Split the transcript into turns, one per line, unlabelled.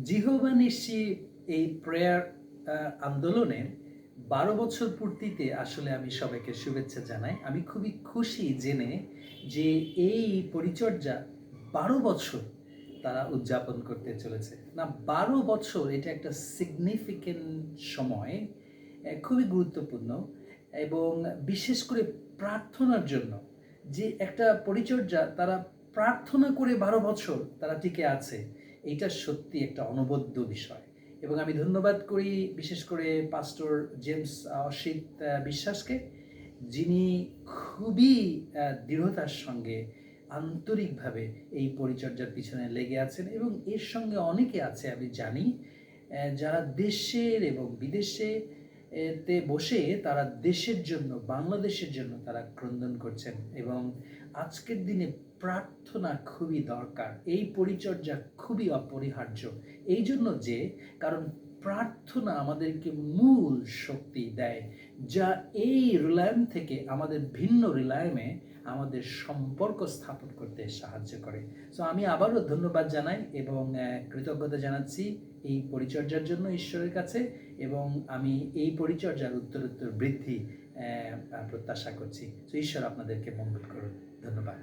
Jehovah নিশি এই prayer আন্দোলনের ১২ বছর পূর্তিতে আসলে আমি সবাইকে শুভেচ্ছা জানাই। আমি খুবই খুশি জেনে যে এই পরিচর্যা ১২ বছর তারা উদযাপন করতে চলেছে। না, ১২ বছর এটা একটা সিগনিফিক্যান্ট সময়, খুবই গুরুত্বপূর্ণ এবং বিশেষ করে প্রার্থনার জন্য যে একটা পরিচর্যা তারা প্রার্থনা করে ১২ বছর তারা টিকে আছে। এইটা সত্যি একটা অনবদ্য বিষয় এবং আমি ধন্যবাদ করি বিশেষ করে পাস্টর জেমস অসিত বিশ্বাসকে, যিনি খুবই দৃঢ়তার সঙ্গে আন্তরিকভাবে এই পরিচর্যার পিছনে লেগে আছেন এবং এর সঙ্গে অনেকে আছে আমি জানি, যারা দেশের এবং বিদেশে তে বসে তারা দেশের জন্য, বাংলাদেশের জন্য তারা ক্রন্দন করছেন এবং আজকের দিনে প্রার্থনা খুবই দরকার। এই পরিচর্যা খুবই অপরিহার্য। এই জন্য যে কারণ প্রার্থনা আমাদেরকে মূল শক্তি দেয়, যা এই রিলায়েম থেকে আমাদের ভিন্ন রিলায়েমে আমাদের সম্পর্ক স্থাপন করতে সাহায্য করে। সো আমি আবারও ধন্যবাদ জানাই এবং কৃতজ্ঞতা জানাচ্ছি এই পরিচর্যার জন্য ঈশ্বরের কাছে এবং আমি এই পরিচর্যার উত্তরোত্তর বৃদ্ধি প্রত্যাশা করছি। তো ঈশ্বর আপনাদেরকে মঙ্গল করুন। ধন্যবাদ।